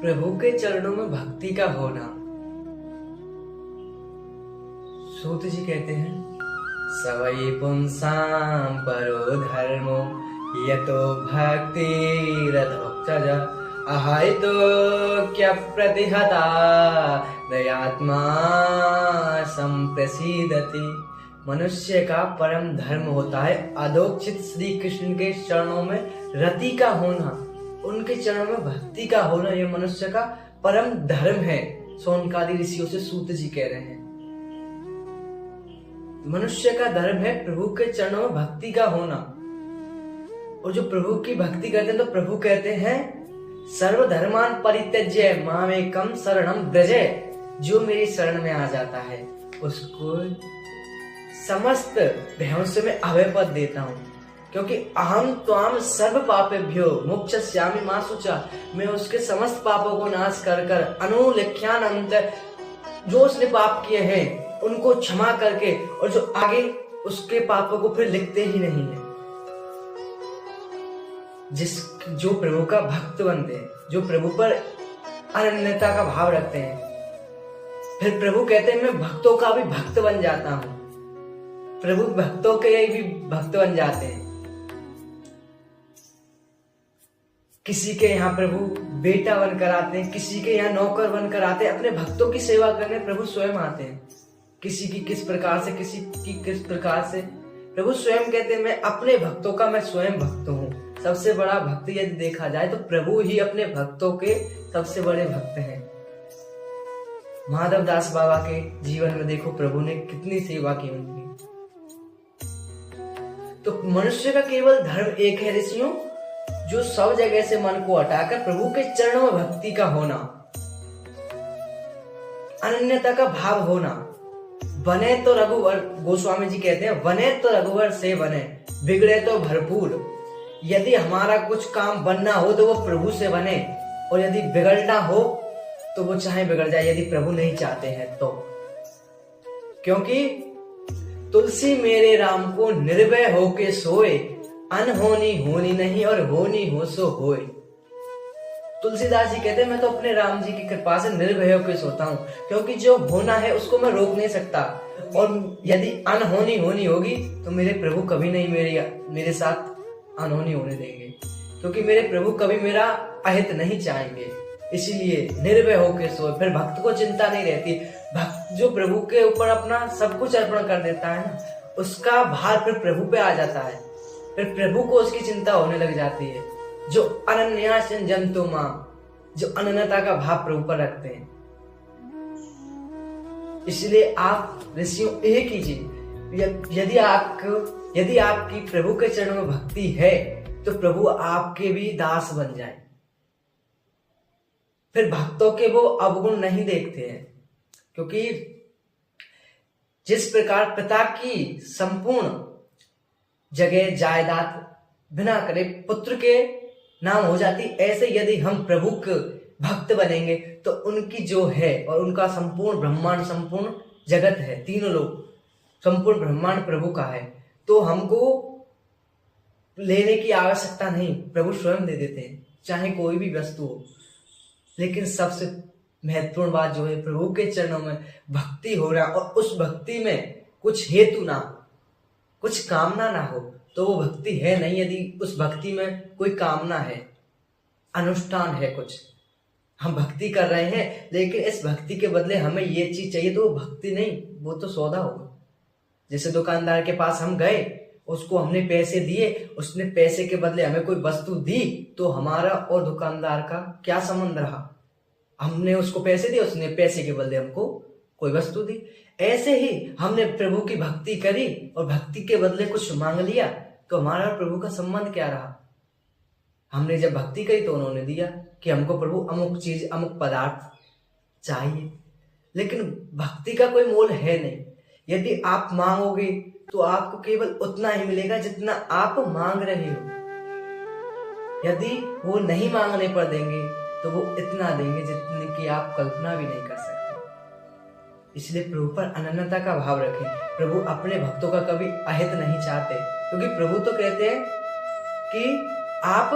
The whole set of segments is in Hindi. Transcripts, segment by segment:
प्रभु के चरणों में भक्ति का होना। सूत जी कहते हैं, सवै पुंसां परो धर्मो यतो भक्तिरधोक्षज अहैतो क्या प्रतिहता दयात्मा संप्रसीदति। मनुष्य का परम धर्म होता है अधोक्षित श्री कृष्ण के चरणों में रति का होना, उनके चरणों में भक्ति का होना। यह मनुष्य का परम धर्म है। सोनकादि ऋषियों से सूत जी कह रहे हैं, मनुष्य का धर्म है प्रभु के चरणों में भक्ति का होना। और जो प्रभु की भक्ति करते हैं तो प्रभु कहते हैं, सर्वधर्मान परित्यज्य मामेकम शरणम व्रज। जो मेरी शरण में आ जाता है उसको समस्त भयों से मैं अभय पद देता हूँ, क्योंकि अहम त्वाम सर्व पापेभ्यो मोक्षयिष्यामि मा शुचा। मैं उसके समस्त पापों को नाश कर कर अनुलेख्यानंत, जो उसने पाप किए हैं उनको क्षमा करके, और जो आगे उसके पापों को फिर लिखते ही नहीं है। जो प्रभु का भक्त बनते हैं, जो प्रभु पर अनन्यता का भाव रखते हैं, फिर प्रभु कहते हैं मैं भक्तों का भी भक्त बन जाता हूं। प्रभु भक्तों के भी भक्त बन जाते हैं। किसी के यहाँ प्रभु बेटा बनकर आते हैं, किसी के यहाँ नौकर बनकर आते हैं। अपने भक्तों की सेवा करने प्रभु स्वयं आते हैं। किसी की किस प्रकार से, किसी की किस प्रकार से। प्रभु स्वयं कहते हैं, मैं अपने भक्तों का मैं स्वयं भक्त हूँ। सबसे बड़ा भक्त यदि देखा जाए तो प्रभु ही अपने भक्तों के सबसे बड़े भक्त हैं। माधव दास बाबा के जीवन में देखो प्रभु ने कितनी सेवा की उनकी। तो मनुष्य का केवल धर्म एक है ऋषियों, जो सब जगह से मन को हटाकर प्रभु के चरणों में भक्ति का होना, अनन्यता का भाव होना। बने तो रघुवर, गोस्वामी जी कहते हैं, बने तो रघुवर से बने, बिगड़े तो भरपूर। यदि हमारा कुछ काम बनना हो तो वो प्रभु से बने, और यदि बिगड़ना हो तो वो चाहे बिगड़ जाए, यदि प्रभु नहीं चाहते हैं तो। क्योंकि तुलसी मेरे राम को निर्भय होके सोए, अनहोनी होनी नहीं और होनी हो सो होए। तुलसीदास जी कहते हैं, मैं तो अपने राम जी की कृपा से निर्भय होकर सोता हूँ, क्योंकि जो होना है उसको मैं रोक नहीं सकता। और यदि अनहोनी होनी होगी तो मेरे प्रभु कभी नहीं मेरे साथ अनहोनी होने देंगे, क्योंकि मेरे प्रभु कभी मेरा अहित नहीं चाहेंगे। इसीलिए निर्भय होकर सोए। फिर भक्त को चिंता नहीं रहती। भक्त जो प्रभु के ऊपर अपना सब कुछ अर्पण कर देता है ना, उसका भार फिर प्रभु पे आ जाता है। फिर प्रभु को उसकी चिंता होने लग जाती है। जो अनन्यास जंतु मां, जो अनन्यता का भाव प्रभु पर रखते हैं। इसलिए आप ऋषियों एक कीजिए, यदि आपकी प्रभु के चरणों में भक्ति है तो प्रभु आपके भी दास बन जाए। फिर भक्तों के वो अवगुण नहीं देखते हैं, क्योंकि जिस प्रकार पिता की संपूर्ण जगह जायदाद बिना करे पुत्र के नाम हो जाती, ऐसे यदि हम प्रभु के भक्त बनेंगे तो उनकी जो है, और उनका संपूर्ण ब्रह्मांड, संपूर्ण जगत है, तीनों लोग, संपूर्ण ब्रह्मांड प्रभु का है, तो हमको लेने की आवश्यकता नहीं, प्रभु स्वयं दे देते हैं, चाहे कोई भी वस्तु हो। लेकिन सबसे महत्वपूर्ण बात जो है, प्रभु के चरणों में भक्ति हो रहा, और उस भक्ति में कुछ हेतु ना, कुछ कामना ना हो तो वो भक्ति है नहीं। यदि उस भक्ति में कोई कामना है, अनुष्ठान है, कुछ हम भक्ति कर रहे हैं लेकिन इस भक्ति के बदले हमें ये चीज चाहिए, तो वो भक्ति नहीं, वो तो सौदा होगा। जैसे दुकानदार के पास हम गए, उसको हमने पैसे दिए, उसने पैसे के बदले हमें कोई वस्तु दी, तो हमारा और दुकानदार का क्या संबंध रहा? हमने उसको पैसे दिए, उसने पैसे के बदले हमको कोई वस्तु दी। ऐसे ही हमने प्रभु की भक्ति करी और भक्ति के बदले कुछ मांग लिया, तो हमारा प्रभु का संबंध क्या रहा? हमने जब भक्ति करी तो उन्होंने दिया कि हमको प्रभु अमुक चीज, अमुक पदार्थ चाहिए, लेकिन भक्ति का कोई मोल है नहीं। यदि आप मांगोगे तो आपको केवल उतना ही मिलेगा जितना आप मांग रहे हो। यदि वो नहीं मांगने पर देंगे तो वो इतना देंगे जितने की आप कल्पना भी नहीं कर सकते। इसलिए प्रभु पर अनन्यता का भाव रखें। प्रभु अपने भक्तों का कभी अहित नहीं चाहते, क्योंकि प्रभु तो कहते हैं कि आप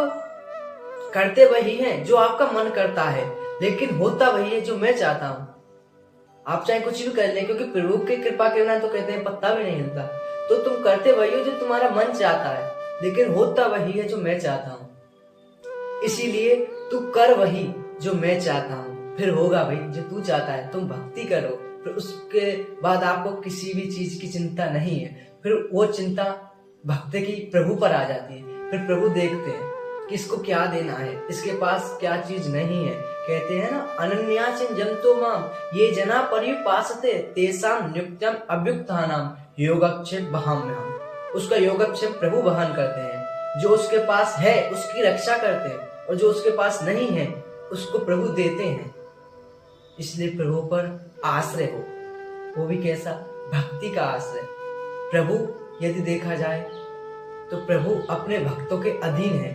करते वही हैं जो आपका मन करता है, लेकिन होता वही है जो मैं चाहता हूँ। आप चाहे कुछ भी कर लें, क्योंकि प्रभु की कृपा के बिना तो कहते हैं पत्ता भी नहीं हिलता। तो तुम करते वही हो जो तुम्हारा मन चाहता है, लेकिन होता वही है जो मैं चाहता हूँ। इसीलिए तू कर वही जो मैं चाहता हूँ, फिर होगा भाई जो तू चाहता है। तुम भक्ति करो, फिर उसके बाद आपको किसी भी चीज की चिंता नहीं है। फिर वो चिंता भक्त की प्रभु पर आ जाती है। फिर प्रभु देखते हैं कि इसको क्या देना है, इसके पास क्या चीज नहीं है। कहते हैं ना, अनन्यासिन जंतो माम ये जना परिपासते तेसाम नित्यम अभ्युत्थानाम योगक्षेम वहाम्यहम्। उसका योगक्षेम प्रभु वहन करते हैं। जो उसके पास है उसकी रक्षा करते हैं, और जो उसके पास नहीं है उसको प्रभु देते हैं। इसलिए प्रभु पर आश्रय हो, वो भी कैसा? भक्ति का आश्रय। प्रभु यदि देखा जाए तो प्रभु अपने भक्तों के अधीन है।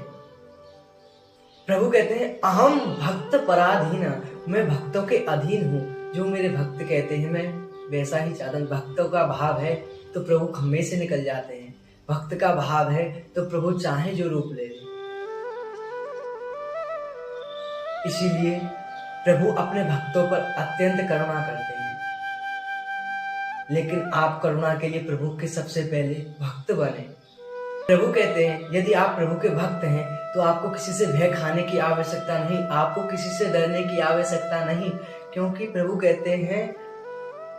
प्रभु कहते हैं अहम भक्त पराधीन, मैं भक्तों के अधीन हूँ। जो मेरे भक्त कहते हैं मैं वैसा ही चाहता हूँ। भक्तों का भाव है तो प्रभु खम्भे से निकल जाते हैं। भक्त का भाव है तो प्रभु चाहे जो रूप ले। इसीलिए प्रभु अपने भक्तों पर अत्यंत करुणा करते हैं। लेकिन आप करुणा के लिए प्रभु के सबसे पहले भक्त बने। प्रभु कहते हैं यदि आप प्रभु के भक्त हैं तो आपको किसी से भय खाने की आवश्यकता नहीं, आपको किसी से डरने की आवश्यकता नहीं। क्योंकि प्रभु कहते हैं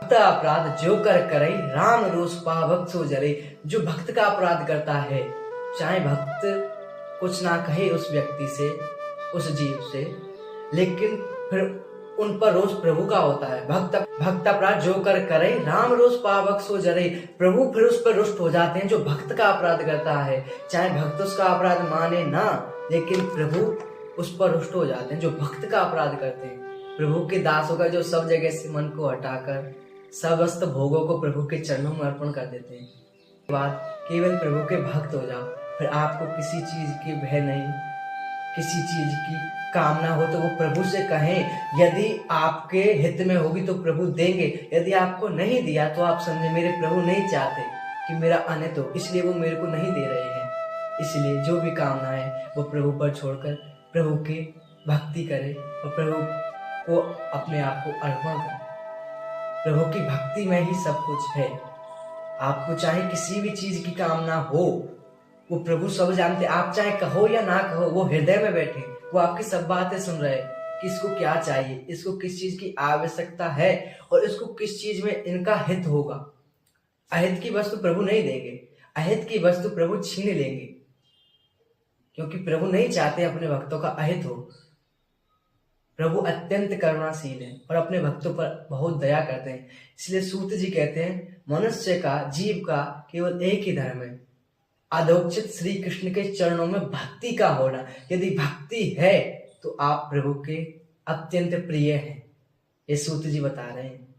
भक्त अपराध जो कर करे राम रोष पा भक्त सो जरे। जो भक्त का अपराध करता है, चाहे भक्त कुछ ना कहे उस व्यक्ति से, उस जीव से, लेकिन फिर उन पर रोष प्रभु का होता है। भक्त अपराध जो कर करे राम रोष पावक सो जरे। प्रभु फिर उस पर रुष्ट हो जाते हैं जो भक्त का अपराध करता है। चाहे भक्त उसका अपराध माने ना, लेकिन प्रभु उस पर रुष्ट हो जाते हैं जो भक्त का अपराध करते हैं। प्रभु के दास होकर जो सब जगह से मन को हटाकर समस्त भोगों को प्रभु के चरणों में अर्पण कर देते हैं। बाद केवल प्रभु के भक्त हो जाओ, फिर आपको किसी चीज की भय नहीं, किसी चीज की कामना हो तो वो प्रभु से कहें। यदि आपके हित में होगी तो प्रभु देंगे, यदि आपको नहीं दिया तो आप समझे मेरे प्रभु नहीं चाहते कि मेरा अनित हो, इसलिए वो मेरे को नहीं दे रहे हैं। इसलिए जो भी कामना है वो प्रभु पर छोड़कर प्रभु की भक्ति करे और प्रभु को अपने आप को अर्पण करे। प्रभु की भक्ति में ही सब कुछ है। आपको चाहे किसी भी चीज की कामना हो, वो प्रभु सब जानते। आप चाहे कहो या ना कहो, वो हृदय में बैठे, वो आपकी सब बातें सुन रहे हैं कि इसको क्या चाहिए, इसको किस चीज की आवश्यकता है और इसको किस चीज में इनका हित होगा। अहित की वस्तु प्रभु नहीं देंगे, अहित की वस्तु प्रभु छीन लेंगे, क्योंकि प्रभु नहीं चाहते अपने भक्तों का अहित हो। प्रभु अत्यंत करुणाशील है और अपने भक्तों पर बहुत दया करते हैं। इसलिए सूत जी कहते हैं मनुष्य का, जीव का केवल एक ही धर्म है, अधोक्षित श्री कृष्ण के चरणों में भक्ति का होना। यदि भक्ति है तो आप प्रभु के अत्यंत प्रिय हैं। ये सूत जी बता रहे हैं।